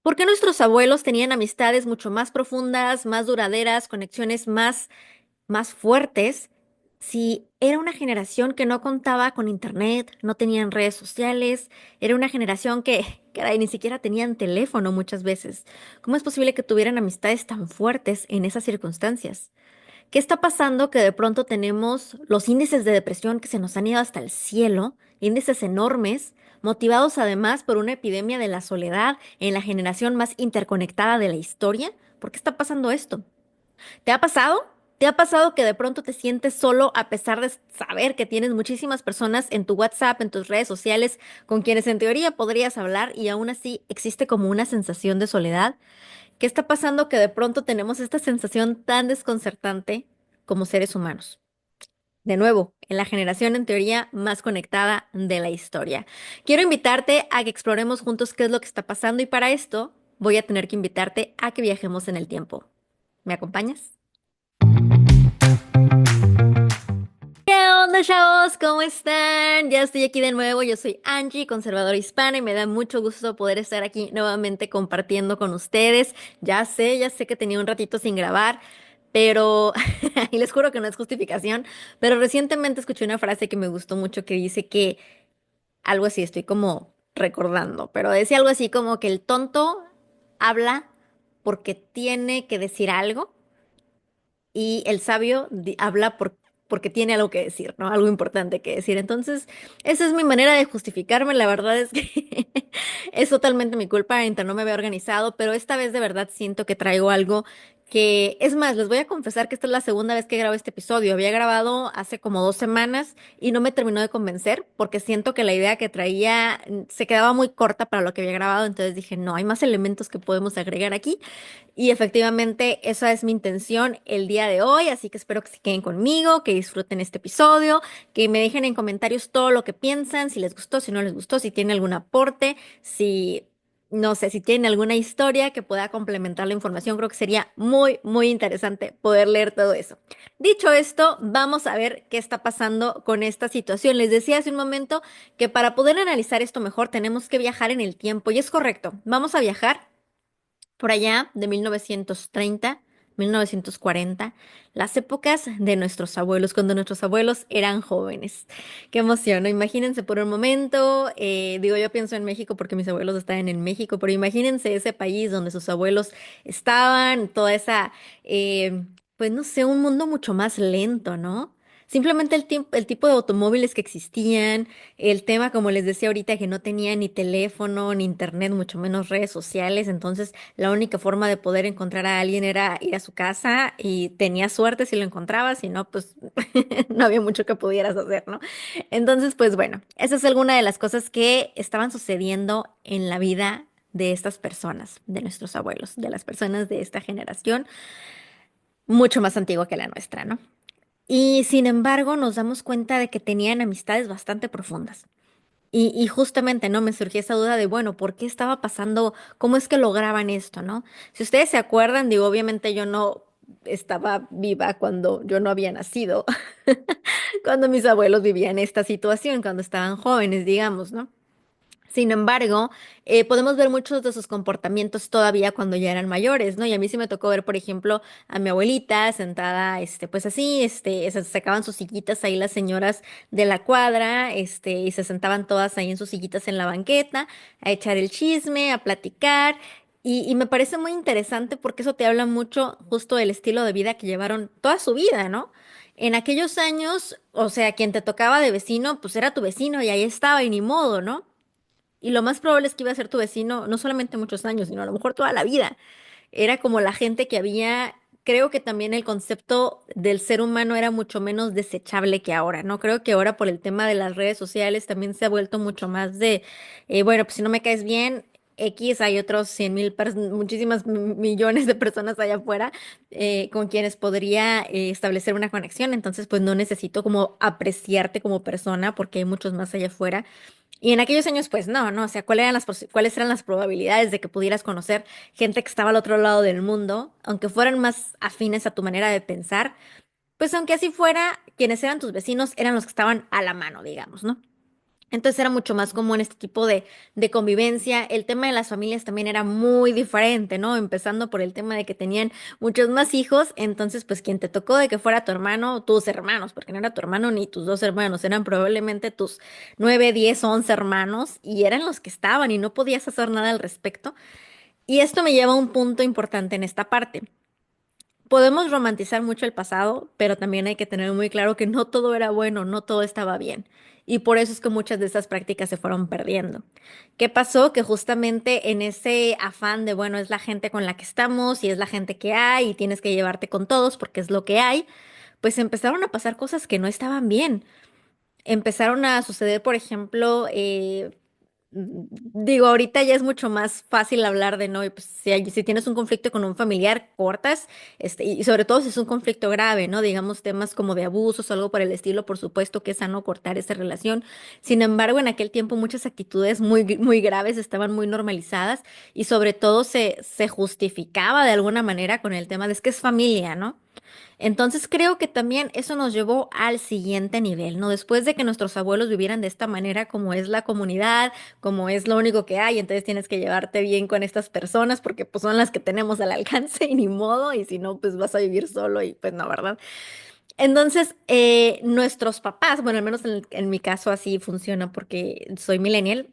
¿Por qué nuestros abuelos tenían amistades mucho más profundas, más duraderas, conexiones más fuertes, si era una generación que no contaba con internet, no tenían redes sociales, era una generación que, caray, ni siquiera tenían teléfono muchas veces? ¿Cómo es posible que tuvieran amistades tan fuertes en esas circunstancias? ¿Qué está pasando que de pronto tenemos los índices de depresión que se nos han ido hasta el cielo, índices enormes, motivados además por una epidemia de la soledad en la generación más interconectada de la historia? ¿Por qué está pasando esto? ¿Te ha pasado? ¿Te ha pasado que de pronto te sientes solo a pesar de saber que tienes muchísimas personas en tu WhatsApp, en tus redes sociales, con quienes en teoría podrías hablar y aún así existe como una sensación de soledad? ¿Qué está pasando que de pronto tenemos esta sensación tan desconcertante como seres humanos? De nuevo, en la generación en teoría más conectada de la historia. Quiero invitarte a que exploremos juntos qué es lo que está pasando y para esto voy a tener que invitarte a que viajemos en el tiempo. ¿Me acompañas? ¿Qué onda, chavos? ¿Cómo están? Ya estoy aquí de nuevo. Yo soy Angie, conservadora hispana, y me da mucho gusto poder estar aquí nuevamente compartiendo con ustedes. Ya sé que tenía un ratito sin grabar, pero, y les juro que no es justificación, pero recientemente escuché una frase que me gustó mucho que dice que algo así, estoy como recordando, pero decía algo así como que el tonto habla porque tiene que decir algo y el sabio habla porque tiene algo que decir, ¿no? Algo importante que decir. Entonces, esa es mi manera de justificarme. La verdad es que es totalmente mi culpa entre no me había organizado, pero esta vez de verdad siento que traigo algo que, es más, les voy a confesar que esta es la segunda vez que grabo este episodio. Había grabado hace como 2 semanas y no me terminó de convencer porque siento que la idea que traía se quedaba muy corta para lo que había grabado. Entonces dije, no, hay más elementos que podemos agregar aquí. Y efectivamente, esa es mi intención el día de hoy, así que espero que se queden conmigo, que disfruten este episodio, que me dejen en comentarios todo lo que piensan, si les gustó, si no les gustó, si tienen algún aporte, si, no sé, si tienen alguna historia que pueda complementar la información. Creo que sería muy, muy interesante poder leer todo eso. Dicho esto, vamos a ver qué está pasando con esta situación. Les decía hace un momento que para poder analizar esto mejor tenemos que viajar en el tiempo, y es correcto, vamos a viajar por allá de 1930, 1940, las épocas de nuestros abuelos, cuando nuestros abuelos eran jóvenes. Qué emoción, ¿no? Imagínense por un momento, digo, yo pienso en México porque mis abuelos estaban en México, pero imagínense ese país donde sus abuelos estaban, toda esa, pues no sé, un mundo mucho más lento, ¿no? Simplemente el tipo de automóviles que existían, el tema, como les decía ahorita, que no tenía ni teléfono, ni internet, mucho menos redes sociales. Entonces la única forma de poder encontrar a alguien era ir a su casa y tenía suerte si lo encontrabas, si no, pues no había mucho que pudieras hacer, ¿no? Entonces, pues bueno, esa es alguna de las cosas que estaban sucediendo en la vida de estas personas, de nuestros abuelos, de las personas de esta generación, mucho más antigua que la nuestra, ¿no? Y sin embargo, nos damos cuenta de que tenían amistades bastante profundas. Y justamente, ¿no? Me surgió esa duda de, bueno, ¿por qué estaba pasando? ¿Cómo es que lograban esto, no? Si ustedes se acuerdan, digo, obviamente yo no estaba viva cuando yo no había nacido, cuando mis abuelos vivían esta situación, cuando estaban jóvenes, digamos, ¿no? Sin embargo, podemos ver muchos de sus comportamientos todavía cuando ya eran mayores, ¿no? Y a mí sí me tocó ver, por ejemplo, a mi abuelita sentada, pues así, se sacaban sus sillitas ahí las señoras de la cuadra, y se sentaban todas ahí en sus sillitas en la banqueta, a echar el chisme, a platicar. Y me parece muy interesante porque eso te habla mucho justo del estilo de vida que llevaron toda su vida, ¿no? En aquellos años, o sea, quien te tocaba de vecino, pues era tu vecino y ahí estaba y ni modo, ¿no? Y lo más probable es que iba a ser tu vecino no solamente muchos años, sino a lo mejor toda la vida. Era como la gente que había, creo que también el concepto del ser humano era mucho menos desechable que ahora, ¿no? Creo que ahora por el tema de las redes sociales también se ha vuelto mucho más de, bueno, pues si no me caes bien, X, hay otros 100,000, muchísimas millones de personas allá afuera con quienes podría establecer una conexión. Entonces, pues no necesito como apreciarte como persona porque hay muchos más allá afuera. Y en aquellos años, pues no, ¿no? O sea, ¿cuáles eran las probabilidades de que pudieras conocer gente que estaba al otro lado del mundo, aunque fueran más afines a tu manera de pensar? Pues aunque así fuera, quienes eran tus vecinos eran los que estaban a la mano, digamos, ¿no? Entonces era mucho más común este tipo de convivencia. El tema de las familias también era muy diferente, ¿no? Empezando por el tema de que tenían muchos más hijos. Entonces, pues quien te tocó de que fuera tu hermano, tus hermanos, porque no era tu hermano ni tus dos hermanos, eran probablemente tus 9, 10, 11 hermanos y eran los que estaban y no podías hacer nada al respecto. Y esto me lleva a un punto importante en esta parte. Podemos romantizar mucho el pasado, pero también hay que tener muy claro que no todo era bueno, no todo estaba bien. Y por eso es que muchas de esas prácticas se fueron perdiendo. ¿Qué pasó? Que justamente en ese afán de, bueno, es la gente con la que estamos y es la gente que hay y tienes que llevarte con todos porque es lo que hay, pues empezaron a pasar cosas que no estaban bien. Empezaron a suceder, por ejemplo, digo, ahorita ya es mucho más fácil hablar de no, y pues si tienes un conflicto con un familiar, cortas, y sobre todo si es un conflicto grave, ¿no? Digamos temas como de abusos o algo por el estilo, por supuesto que es sano cortar esa relación. Sin embargo, en aquel tiempo muchas actitudes muy graves estaban muy normalizadas y sobre todo se justificaba de alguna manera con el tema de es que es familia, ¿no? Entonces creo que también eso nos llevó al siguiente nivel, ¿no? Después de que nuestros abuelos vivieran de esta manera, como es la comunidad, como es lo único que hay, entonces tienes que llevarte bien con estas personas porque pues son las que tenemos al alcance y ni modo, y si no, pues vas a vivir solo y pues no, ¿verdad? Entonces, nuestros papás, bueno, al menos en mi caso así funciona porque soy millennial,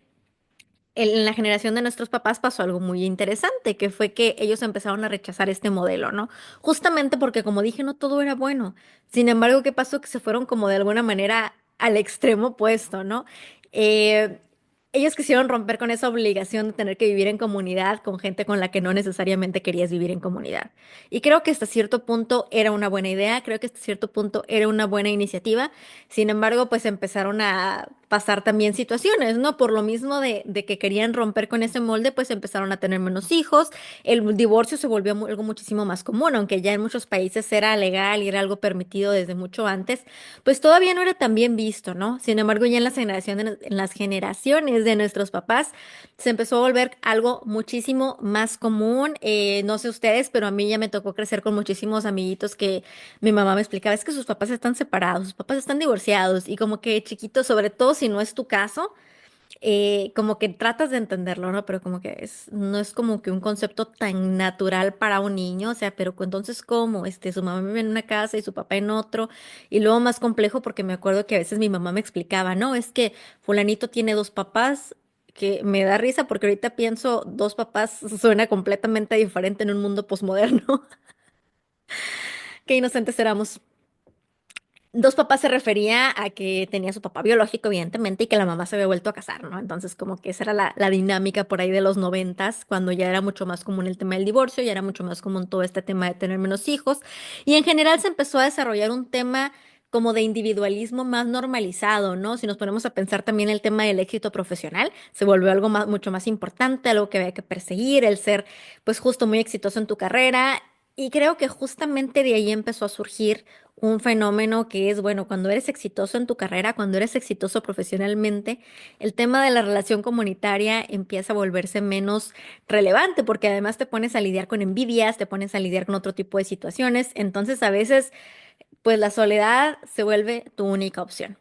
en la generación de nuestros papás pasó algo muy interesante, que fue que ellos empezaron a rechazar este modelo, ¿no? Justamente porque, como dije, no todo era bueno. Sin embargo, ¿qué pasó? Que se fueron como de alguna manera al extremo opuesto, ¿no? Eh, Ellos quisieron romper con esa obligación de tener que vivir en comunidad con gente con la que no necesariamente querías vivir en comunidad. Y creo que hasta cierto punto era una buena idea, creo que hasta cierto punto era una buena iniciativa. Sin embargo, pues empezaron a pasar también situaciones, ¿no? Por lo mismo de que querían romper con ese molde, pues empezaron a tener menos hijos. El divorcio se volvió algo muchísimo más común, aunque ya en muchos países era legal y era algo permitido desde mucho antes, pues todavía no era tan bien visto, ¿no? Sin embargo, ya en las generaciones de nuestros papás se empezó a volver algo muchísimo más común. No sé ustedes, pero a mí ya me tocó crecer con muchísimos amiguitos que mi mamá me explicaba, es que sus papás están separados, sus papás están divorciados y como que chiquito, sobre todo si no es tu caso, como que tratas de entenderlo, ¿no? Pero como que no es como que un concepto tan natural para un niño, o sea, pero entonces ¿cómo? Su mamá vive en una casa y su papá en otro, y luego más complejo porque me acuerdo que a veces mi mamá me explicaba, no, es que fulanito tiene dos papás. Que me da risa porque ahorita pienso, dos papás suena completamente diferente en un mundo posmoderno. Qué inocentes éramos. Dos papás se refería a que tenía su papá biológico, evidentemente, y que la mamá se había vuelto a casar, ¿no? Entonces, como que esa era la dinámica por ahí de los 90, cuando ya era mucho más común el tema del divorcio, ya era mucho más común todo este tema de tener menos hijos, y en general se empezó a desarrollar un tema como de individualismo más normalizado, ¿no? Si nos ponemos a pensar también el tema del éxito profesional, se volvió algo mucho más importante, algo que había que perseguir, el ser, pues, justo muy exitoso en tu carrera. Y creo que justamente de ahí empezó a surgir un fenómeno que es, bueno, cuando eres exitoso en tu carrera, cuando eres exitoso profesionalmente, el tema de la relación comunitaria empieza a volverse menos relevante porque además te pones a lidiar con envidias, te pones a lidiar con otro tipo de situaciones, entonces a veces, pues la soledad se vuelve tu única opción.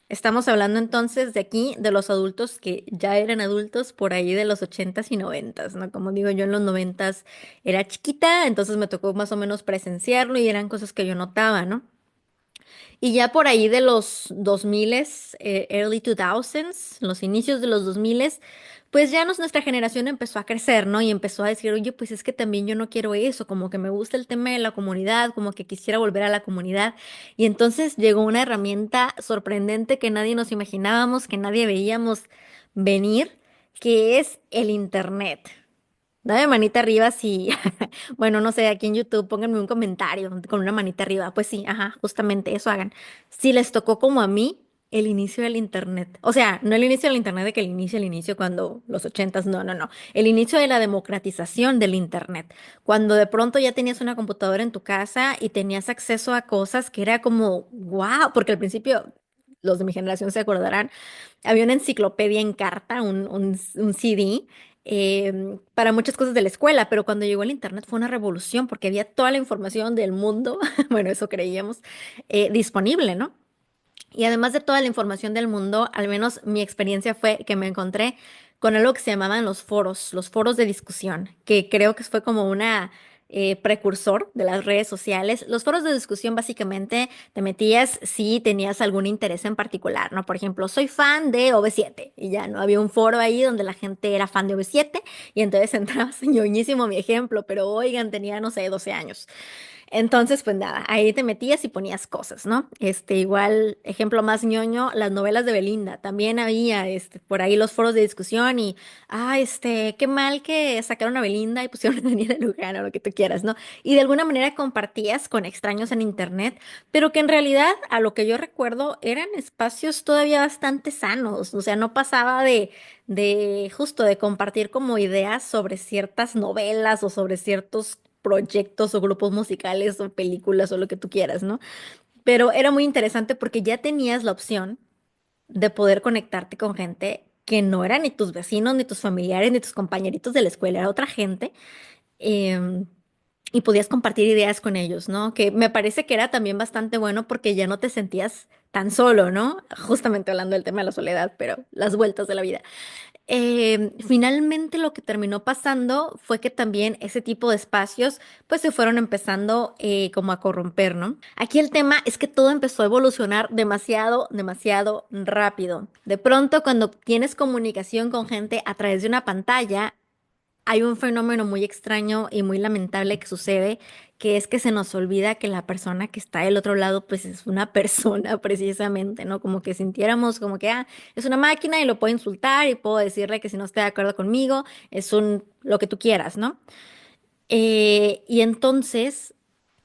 Estamos hablando entonces de aquí, de los adultos que ya eran adultos por ahí de los 80s y 90s, ¿no? Como digo, yo en los 90s era chiquita, entonces me tocó más o menos presenciarlo y eran cosas que yo notaba, ¿no? Y ya por ahí de los 2000, early 2000s, los inicios de los 2000, pues ya nuestra generación empezó a crecer, ¿no? Y empezó a decir, oye, pues es que también yo no quiero eso, como que me gusta el tema de la comunidad, como que quisiera volver a la comunidad. Y entonces llegó una herramienta sorprendente que nadie nos imaginábamos, que nadie veíamos venir, que es el Internet. Dame manita arriba si, bueno, no sé, aquí en YouTube pónganme un comentario con una manita arriba. Pues sí, ajá, justamente eso hagan. Si les tocó como a mí el inicio del Internet. O sea, no el inicio del Internet de que el inicio cuando los 80s, no, no, no. El inicio de la democratización del Internet. Cuando de pronto ya tenías una computadora en tu casa y tenías acceso a cosas que era como, wow, porque al principio, los de mi generación se acordarán, había una enciclopedia en carta, un CD, para muchas cosas de la escuela, pero cuando llegó el internet fue una revolución porque había toda la información del mundo, bueno, eso creíamos, disponible, ¿no? Y además de toda la información del mundo, al menos mi experiencia fue que me encontré con algo que se llamaban los foros de discusión, que creo que fue como una precursor de las redes sociales. Los foros de discusión básicamente te metías si tenías algún interés en particular, ¿no? Por ejemplo, soy fan de OV7 y ya, ¿no? Había un foro ahí donde la gente era fan de OV7 y entonces entrabas, ñoñísimo mi ejemplo, pero oigan, tenía, no sé, 12 años. Entonces, pues nada, ahí te metías y ponías cosas, ¿no? Igual, ejemplo más ñoño, las novelas de Belinda. También había, por ahí los foros de discusión y, qué mal que sacaron a Belinda y pusieron a Daniela Luján o lo que tú quieras, ¿no? Y de alguna manera compartías con extraños en internet, pero que en realidad, a lo que yo recuerdo, eran espacios todavía bastante sanos. O sea, no pasaba de justo de compartir como ideas sobre ciertas novelas o sobre ciertos proyectos o grupos musicales o películas o lo que tú quieras, ¿no? Pero era muy interesante porque ya tenías la opción de poder conectarte con gente que no era ni tus vecinos, ni tus familiares, ni tus compañeritos de la escuela, era otra gente. em, y podías compartir ideas con ellos, ¿no? Que me parece que era también bastante bueno porque ya no te sentías tan solo, ¿no? Justamente hablando del tema de la soledad, pero las vueltas de la vida. Finalmente lo que terminó pasando fue que también ese tipo de espacios pues se fueron empezando como a corromper, ¿no? Aquí el tema es que todo empezó a evolucionar demasiado, demasiado rápido. De pronto cuando tienes comunicación con gente a través de una pantalla, hay un fenómeno muy extraño y muy lamentable que sucede, que es que se nos olvida que la persona que está del otro lado, pues es una persona precisamente, ¿no? Como que sintiéramos como que, es una máquina y lo puedo insultar y puedo decirle que si no está de acuerdo conmigo, lo que tú quieras, ¿no? Y entonces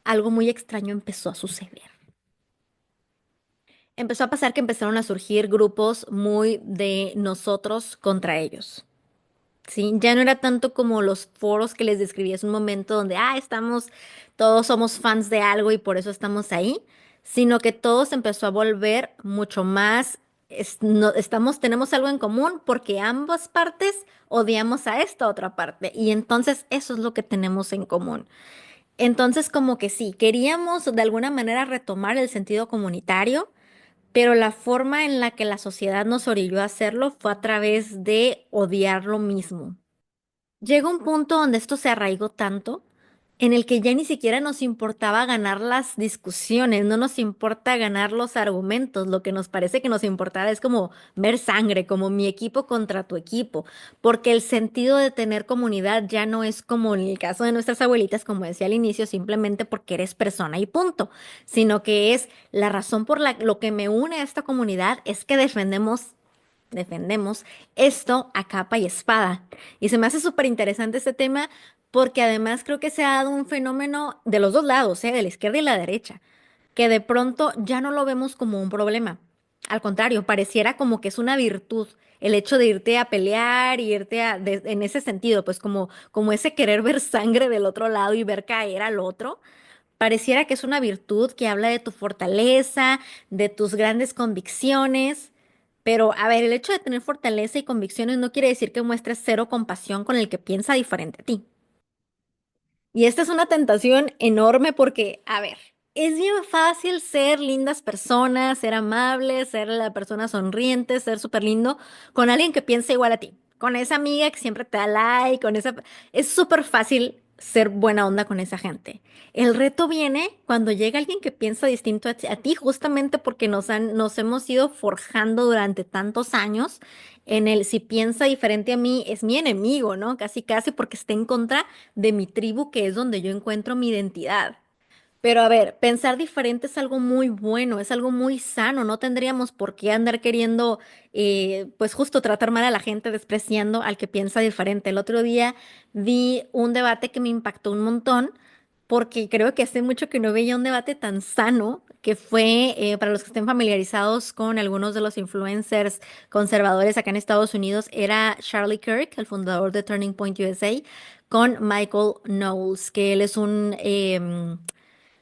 algo muy extraño empezó a suceder. Empezó a pasar que empezaron a surgir grupos muy de nosotros contra ellos. Sí, ya no era tanto como los foros que les describí hace un momento donde, todos somos fans de algo y por eso estamos ahí, sino que todo se empezó a volver mucho más, tenemos algo en común porque ambas partes odiamos a esta otra parte y entonces eso es lo que tenemos en común. Entonces como que sí, queríamos de alguna manera retomar el sentido comunitario, pero la forma en la que la sociedad nos orilló a hacerlo fue a través de odiar lo mismo. Llega un punto donde esto se arraigó tanto en el que ya ni siquiera nos importaba ganar las discusiones, no nos importa ganar los argumentos, lo que nos parece que nos importara es como ver sangre, como mi equipo contra tu equipo, porque el sentido de tener comunidad ya no es como en el caso de nuestras abuelitas, como decía al inicio, simplemente porque eres persona y punto, sino que es la razón por lo que me une a esta comunidad es que defendemos esto a capa y espada. Y se me hace súper interesante este tema porque además creo que se ha dado un fenómeno de los dos lados, de la izquierda y la derecha, que de pronto ya no lo vemos como un problema. Al contrario, pareciera como que es una virtud el hecho de irte a pelear y en ese sentido, pues como ese querer ver sangre del otro lado y ver caer al otro. Pareciera que es una virtud que habla de tu fortaleza, de tus grandes convicciones. Pero, a ver, el hecho de tener fortaleza y convicciones no quiere decir que muestres cero compasión con el que piensa diferente a ti. Y esta es una tentación enorme porque, a ver, es bien fácil ser lindas personas, ser amables, ser la persona sonriente, ser súper lindo con alguien que piensa igual a ti, con esa amiga que siempre te da like, con esa... Es súper fácil ser buena onda con esa gente. El reto viene cuando llega alguien que piensa distinto a ti, justamente porque nos hemos ido forjando durante tantos años en el si piensa diferente a mí es mi enemigo, ¿no? Casi, casi porque está en contra de mi tribu, que es donde yo encuentro mi identidad. Pero a ver, pensar diferente es algo muy bueno, es algo muy sano, no tendríamos por qué andar queriendo, pues justo tratar mal a la gente, despreciando al que piensa diferente. El otro día vi un debate que me impactó un montón, porque creo que hace mucho que no veía un debate tan sano, que fue, para los que estén familiarizados con algunos de los influencers conservadores acá en Estados Unidos, era Charlie Kirk, el fundador de Turning Point USA, con Michael Knowles, que él es un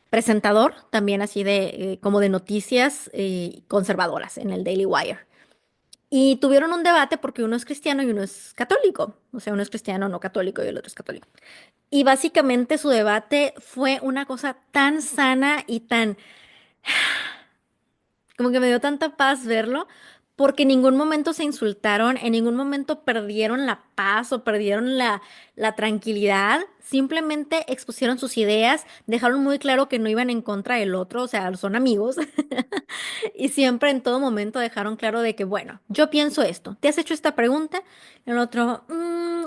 presentador también así como de noticias conservadoras en el Daily Wire. Y tuvieron un debate porque uno es cristiano y uno es católico. O sea, uno es cristiano no católico y el otro es católico. Y básicamente su debate fue una cosa tan sana y tan Como que me dio tanta paz verlo, porque en ningún momento se insultaron, en ningún momento perdieron la paz o perdieron la tranquilidad, simplemente expusieron sus ideas, dejaron muy claro que no iban en contra del otro, o sea, son amigos, y siempre en todo momento dejaron claro de que, bueno, yo pienso esto, ¿te has hecho esta pregunta? El otro,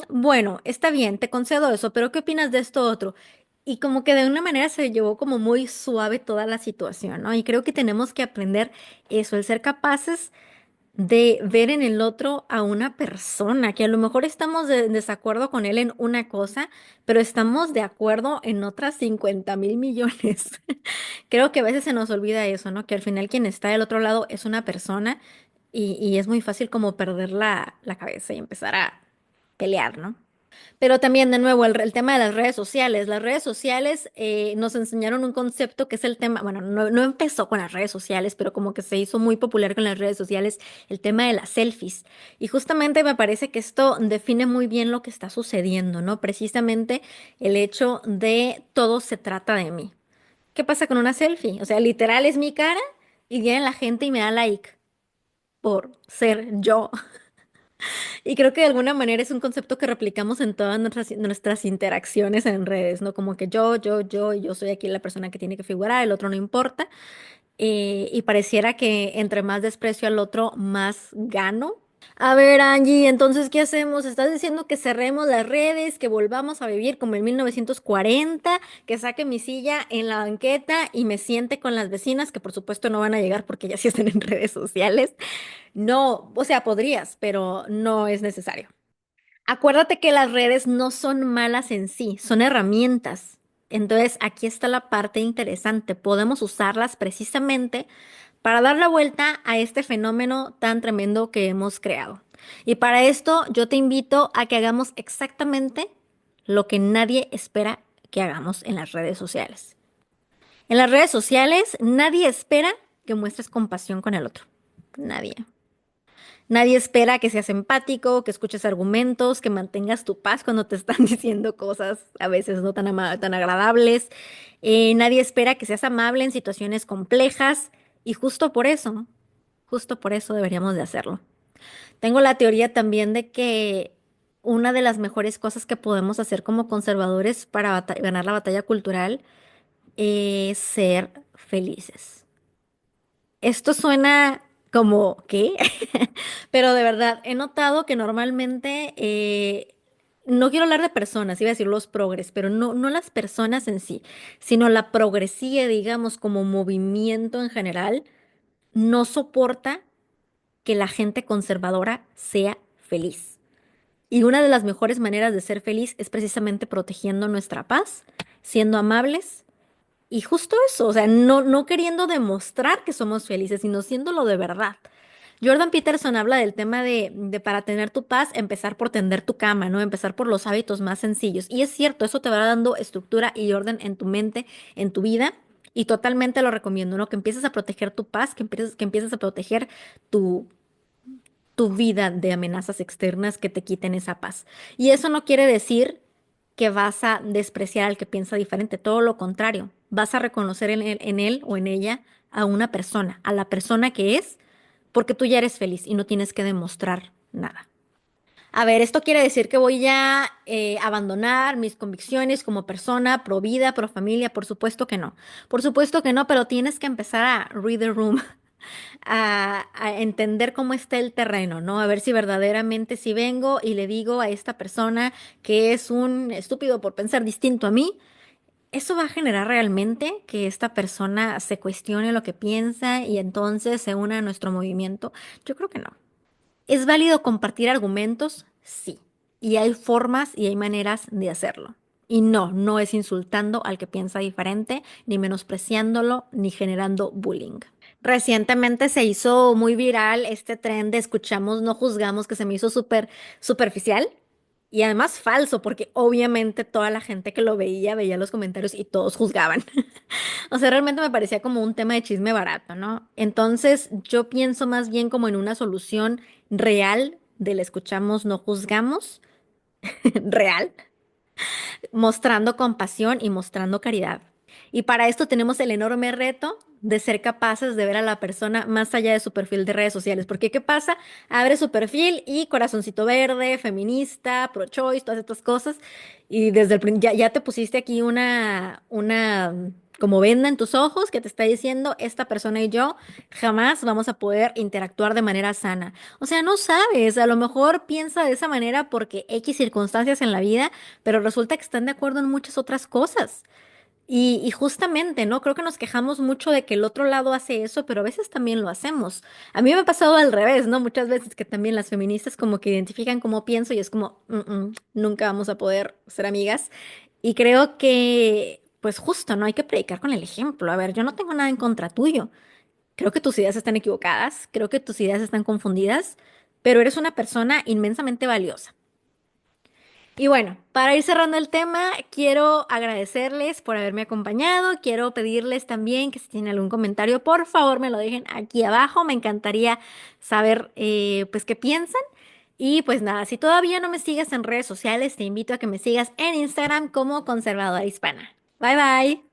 bueno, está bien, te concedo eso, pero ¿qué opinas de esto otro? Y como que de una manera se llevó como muy suave toda la situación, ¿no? Y creo que tenemos que aprender eso, el ser capaces de ver en el otro a una persona, que a lo mejor estamos en desacuerdo con él en una cosa, pero estamos de acuerdo en otras 50.000 millones. Creo que a veces se nos olvida eso, ¿no? Que al final quien está del otro lado es una persona y es muy fácil como perder la cabeza y empezar a pelear, ¿no? Pero también, de nuevo, el tema de las redes sociales. Las redes sociales nos enseñaron un concepto que es el tema, bueno, no empezó con las redes sociales, pero como que se hizo muy popular con las redes sociales, el tema de las selfies. Y justamente me parece que esto define muy bien lo que está sucediendo, ¿no? Precisamente el hecho de todo se trata de mí. ¿Qué pasa con una selfie? O sea, literal es mi cara y viene la gente y me da like por ser yo. Y creo que de alguna manera es un concepto que replicamos en todas nuestras interacciones en redes, ¿no? Como que y yo soy aquí la persona que tiene que figurar, el otro no importa. Y pareciera que entre más desprecio al otro, más gano. A ver, Angie, entonces, ¿qué hacemos? ¿Estás diciendo que cerremos las redes, que volvamos a vivir como en 1940, que saque mi silla en la banqueta y me siente con las vecinas, que por supuesto no van a llegar porque ya sí están en redes sociales? No, o sea, podrías, pero no es necesario. Acuérdate que las redes no son malas en sí, son herramientas. Entonces, aquí está la parte interesante. Podemos usarlas precisamente para dar la vuelta a este fenómeno tan tremendo que hemos creado. Y para esto, yo te invito a que hagamos exactamente lo que nadie espera que hagamos en las redes sociales. En las redes sociales, nadie espera que muestres compasión con el otro. Nadie. Nadie espera que seas empático, que escuches argumentos, que mantengas tu paz cuando te están diciendo cosas a veces no tan agradables. Nadie espera que seas amable en situaciones complejas y justo por eso deberíamos de hacerlo. Tengo la teoría también de que una de las mejores cosas que podemos hacer como conservadores para ganar la batalla cultural es ser felices. Esto suena como, ¿qué? Pero de verdad, he notado que normalmente, no quiero hablar de personas, iba a decir los progres, pero no las personas en sí, sino la progresía, digamos, como movimiento en general, no soporta que la gente conservadora sea feliz. Y una de las mejores maneras de ser feliz es precisamente protegiendo nuestra paz, siendo amables y justo eso, o sea, no queriendo demostrar que somos felices, sino siéndolo de verdad. Jordan Peterson habla del tema de para tener tu paz, empezar por tender tu cama, ¿no? Empezar por los hábitos más sencillos. Y es cierto, eso te va dando estructura y orden en tu mente, en tu vida. Y totalmente lo recomiendo, ¿no? Que empieces a proteger tu paz, que empieces a proteger tu, tu vida de amenazas externas que te quiten esa paz. Y eso no quiere decir que vas a despreciar al que piensa diferente, todo lo contrario, vas a reconocer en él o en ella a una persona, a la persona que es, porque tú ya eres feliz y no tienes que demostrar nada. A ver, esto quiere decir que voy a abandonar mis convicciones como persona, pro vida, pro familia, por supuesto que no. Por supuesto que no, pero tienes que empezar a read the room, a entender cómo está el terreno, ¿no? A ver si verdaderamente si vengo y le digo a esta persona que es un estúpido por pensar distinto a mí, ¿eso va a generar realmente que esta persona se cuestione lo que piensa y entonces se una a nuestro movimiento? Yo creo que no. ¿Es válido compartir argumentos? Sí. Y hay formas y hay maneras de hacerlo. Y no es insultando al que piensa diferente, ni menospreciándolo, ni generando bullying. Recientemente se hizo muy viral este tren de escuchamos, no juzgamos, que se me hizo súper superficial y además falso, porque obviamente toda la gente que lo veía los comentarios y todos juzgaban. O sea, realmente me parecía como un tema de chisme barato, ¿no? Entonces yo pienso más bien como en una solución real del escuchamos, no juzgamos, real, mostrando compasión y mostrando caridad. Y para esto tenemos el enorme reto de ser capaces de ver a la persona más allá de su perfil de redes sociales. Porque ¿qué pasa? Abre su perfil y corazoncito verde, feminista, pro-choice, todas estas cosas. Y desde ya te pusiste aquí como venda en tus ojos que te está diciendo, esta persona y yo jamás vamos a poder interactuar de manera sana. O sea, no sabes, a lo mejor piensa de esa manera porque X circunstancias en la vida, pero resulta que están de acuerdo en muchas otras cosas. Y justamente, ¿no? Creo que nos quejamos mucho de que el otro lado hace eso, pero a veces también lo hacemos. A mí me ha pasado al revés, ¿no? Muchas veces que también las feministas como que identifican cómo pienso y es como, nunca vamos a poder ser amigas". Y creo que, pues justo, ¿no? Hay que predicar con el ejemplo. A ver, yo no tengo nada en contra tuyo. Creo que tus ideas están equivocadas, creo que tus ideas están confundidas, pero eres una persona inmensamente valiosa. Y bueno, para ir cerrando el tema, quiero agradecerles por haberme acompañado. Quiero pedirles también que si tienen algún comentario, por favor me lo dejen aquí abajo. Me encantaría saber pues qué piensan. Y pues nada, si todavía no me sigues en redes sociales, te invito a que me sigas en Instagram como Conservadora Hispana. Bye bye.